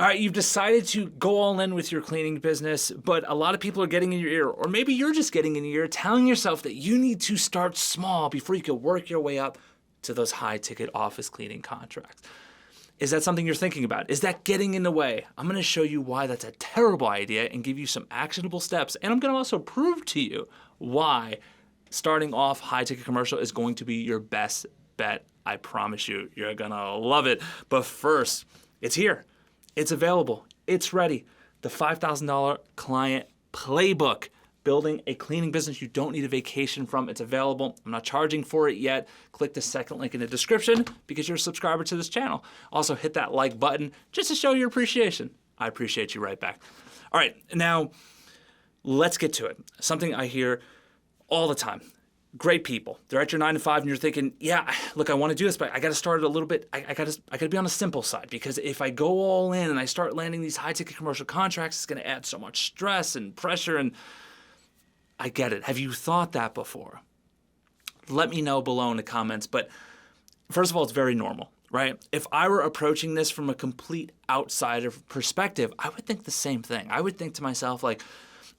All right, you've decided to go all in with your cleaning business, but a lot of people are getting in your ear, or maybe you're just getting in your ear, telling yourself that you need to start small before you can work your way up to those high-ticket office cleaning contracts. Is that something you're thinking about? Is that getting in the way? I'm going to show you why that's a terrible idea and give you some actionable steps. And I'm going to also prove to you why starting off high-ticket commercial is going to be your best bet. I promise you, you're going to love it. But first, it's here. It's available. It's ready. The $5,000 client playbook. Building a cleaning business you don't need a vacation from. It's available. I'm not charging for it yet. Click the second link in the description because you're a subscriber to this channel. Also hit that like button just to show your appreciation. I appreciate you right back. All right, now let's get to it. Something I hear all the time. Great people. They're at your 9 to 5 and you're thinking, yeah, look, I want to do this, but I got to start it a little bit. I got to be on the simple side because if I go all in and I start landing these high ticket commercial contracts, it's going to add so much stress and pressure. And I get it. Have you thought that before? Let me know below in the comments. But first of all, it's very normal, right? If I were approaching this from a complete outsider perspective, I would think the same thing. I would think to myself like,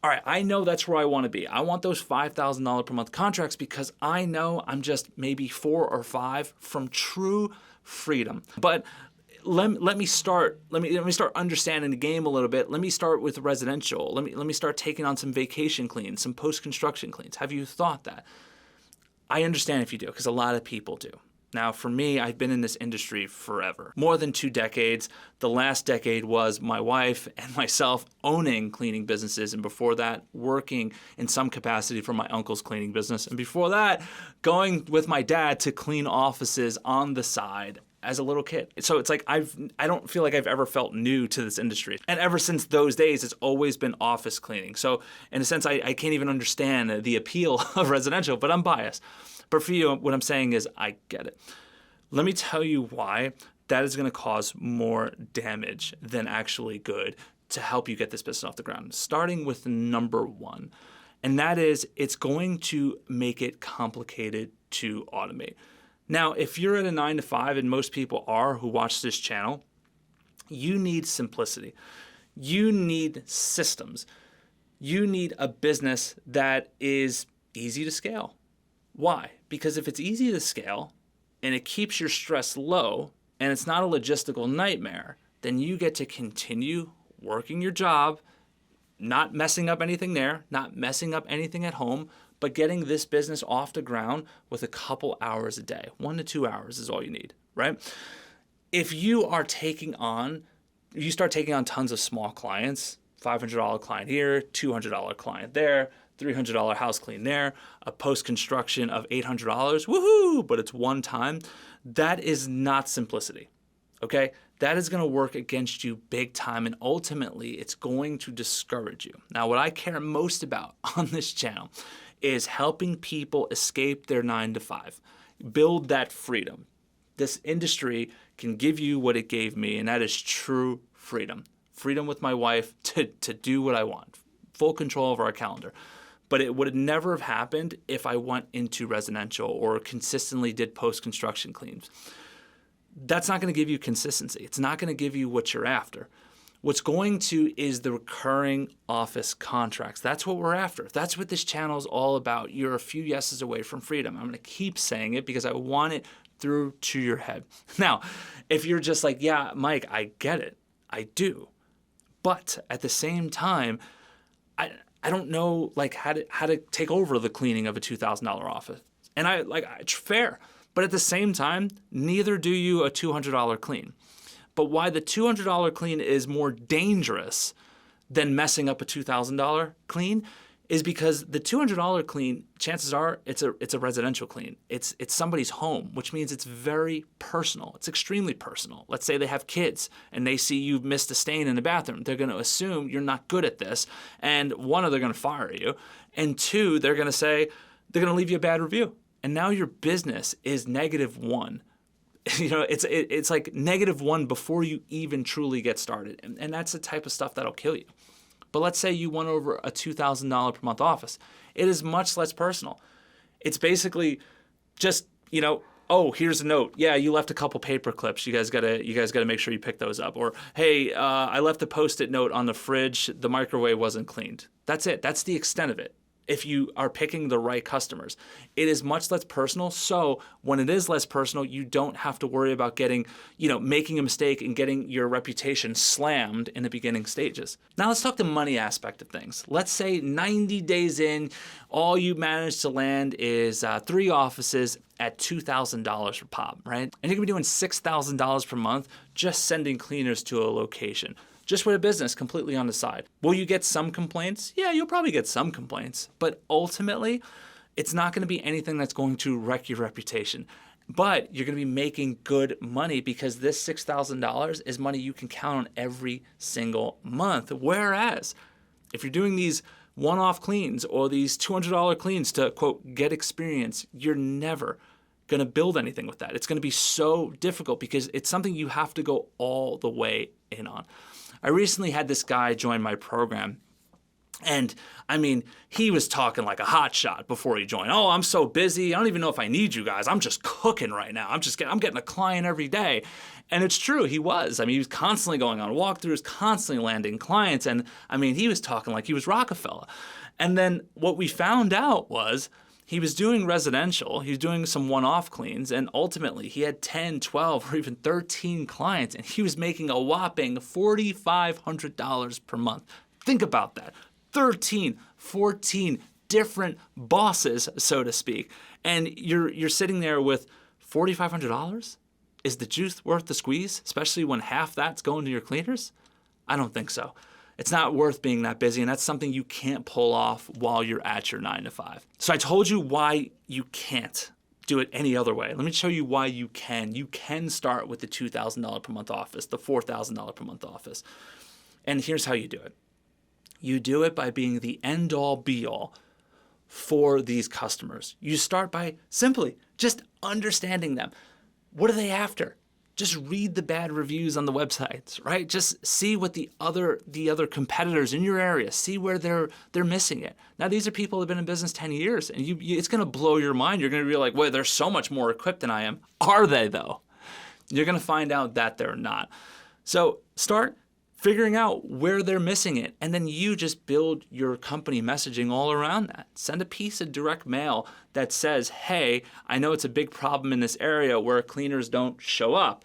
all right, I know that's where I want to be. I want those $5,000 per month contracts because I know I'm just maybe 4 or 5 from true freedom. But let me start understanding the game a little bit. Let me start with residential. Let me start taking on some vacation cleans, some post-construction cleans. Have you thought that? I understand if you do, because a lot of people do. Now, for me, I've been in this industry forever, more than 2 decades. The last decade was my wife and myself owning cleaning businesses, and before that, working in some capacity for my uncle's cleaning business, and before that, going with my dad to clean offices on the side as a little kid. So it's like I don't feel like I've ever felt new to this industry. And ever since those days, it's always been office cleaning. So in a sense, I can't even understand the appeal of residential, but I'm biased. But for you, what I'm saying is I get it. Let me tell you why that is going to cause more damage than actually good to help you get this business off the ground. Starting with number 1, and that is it's going to make it complicated to automate. Now, if you're at a 9 to 5, and most people are who watch this channel, you need simplicity. You need systems. You need a business that is easy to scale. Why? Because if it's easy to scale and it keeps your stress low and it's not a logistical nightmare, then you get to continue working your job, not messing up anything there, not messing up anything at home, but getting this business off the ground with a couple hours a day. 1 to 2 hours is all you need, right? If you start taking on tons of small clients, $500 client here, $200 client there, $300 house clean there, a post-construction of $800, woohoo, but it's one time. That is not simplicity, okay? That is going to work against you big time, and ultimately it's going to discourage you. Now, what I care most about on this channel is helping people escape their 9 to 5, build that freedom. This industry can give you what it gave me, and that is true freedom. Freedom with my wife to do what I want, full control of our calendar. But it would never have happened if I went into residential or consistently did post-construction cleans. That's not going to give you consistency. It's not going to give you what you're after. What's going to is the recurring office contracts. That's what we're after. That's what this channel is all about. You're a few yeses away from freedom. I'm going to keep saying it because I want it through to your head. Now, if you're just like, yeah, Mike, I get it. I do. But at the same time, I don't know like how to take over the cleaning of a $2,000 office. And it's fair. But at the same time, neither do you a $200 clean. But why the $200 clean is more dangerous than messing up a $2,000 clean is because the $200 clean, chances are it's a residential clean. It's somebody's home, which means it's very personal. It's extremely personal. Let's say they have kids and they see you've missed a stain in the bathroom. They're going to assume you're not good at this. And 1, they're going to fire you. And 2, they're going to leave you a bad review. And now your business is -1. You know, it's like -1 before you even truly get started. And that's the type of stuff that'll kill you. But let's say you went over a $2,000 per month office. It is much less personal. It's basically just, oh, here's a note. Yeah, you left a couple paper clips. You guys gotta make sure you pick those up. Or, hey, I left a Post-it note on the fridge. The microwave wasn't cleaned. That's it. That's the extent of it. If you are picking the right customers, it is much less personal. So when it is less personal, you don't have to worry about getting, making a mistake and getting your reputation slammed in the beginning stages. Now let's talk the money aspect of things. Let's say 90 days in, all you managed to land is 3 offices at $2,000 per pop, right? And you're gonna be doing $6,000 per month just sending cleaners to a location. Just with a business completely on the side. Will you get some complaints? Yeah, you'll probably get some complaints, but ultimately, it's not going to be anything that's going to wreck your reputation. But you're going to be making good money because this $6,000 is money you can count on every single month. Whereas, if you're doing these one-off cleans or these $200 cleans to, quote, get experience, you're never going to build anything with that. It's going to be so difficult because it's something you have to go all the way in on. I recently had this guy join my program, and I mean, he was talking like a hot shot before he joined. Oh, I'm so busy. I don't even know if I need you guys. I'm just cooking right now. I'm getting a client every day. And it's true, he was. I mean, he was constantly going on walkthroughs, constantly landing clients. And I mean, he was talking like he was Rockefeller. And then what we found out was he was doing residential, he was doing some one-off cleans, and ultimately he had 10, 12, or even 13 clients, and he was making a whopping $4,500 per month. Think about that. 13, 14 different bosses, so to speak. And you're sitting there with $4,500? Is the juice worth the squeeze, especially when half that's going to your cleaners? I don't think so. It's not worth being that busy, and that's something you can't pull off while you're at your 9 to 5. So I told you why you can't do it any other way. Let me show you why you can. You can start with the $2,000 per month office, the $4,000 per month office. And here's how you do it. You do it by being the end-all, be-all for these customers. You start by simply just understanding them. What are they after? Just read the bad reviews on the websites, right? Just see what the other competitors in your area, see where they're missing it. Now, these are people who have been in business 10 years, and it's going to blow your mind. You're going to be like, well, they're so much more equipped than I am. Are they, though? You're going to find out that they're not. So start figuring out where they're missing it, and then you just build your company messaging all around that. Send a piece of direct mail that says, hey, I know it's a big problem in this area where cleaners don't show up.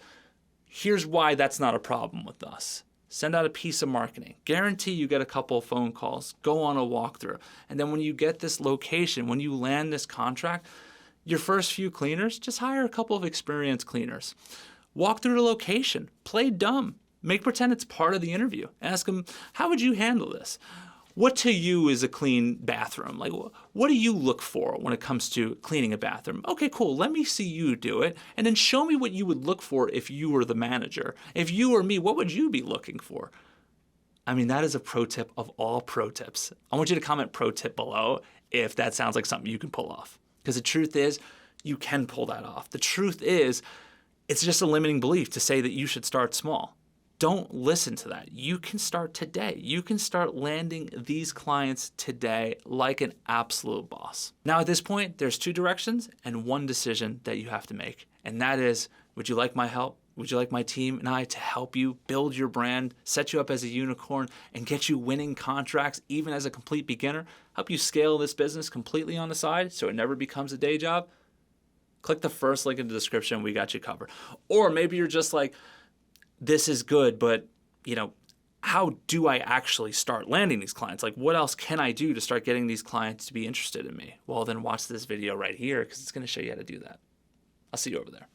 Here's why that's not a problem with us. Send out a piece of marketing. Guarantee you get a couple of phone calls. Go on a walkthrough. And then when you get this location, when you land this contract, your first few cleaners, just hire a couple of experienced cleaners. Walk through the location. Play dumb. Make pretend it's part of the interview. Ask them, how would you handle this? What to you is a clean bathroom? Like, what do you look for when it comes to cleaning a bathroom? Okay, cool. Let me see you do it. And then show me what you would look for if you were the manager. If you were me, what would you be looking for? I mean, that is a pro tip of all pro tips. I want you to comment pro tip below if that sounds like something you can pull off. Because the truth is, you can pull that off. The truth is, it's just a limiting belief to say that you should start small. Don't listen to that. You can start today. You can start landing these clients today like an absolute boss. Now at this point, there's 2 directions and 1 decision that you have to make. And that is, would you like my help? Would you like my team and I to help you build your brand, set you up as a unicorn, and get you winning contracts even as a complete beginner? Help you scale this business completely on the side so it never becomes a day job? Click the first link in the description. We got you covered. Or maybe you're just like, this is good, but how do I actually start landing these clients? Like, what else can I do to start getting these clients to be interested in me? Well, then watch this video right here because it's going to show you how to do that. I'll see you over there.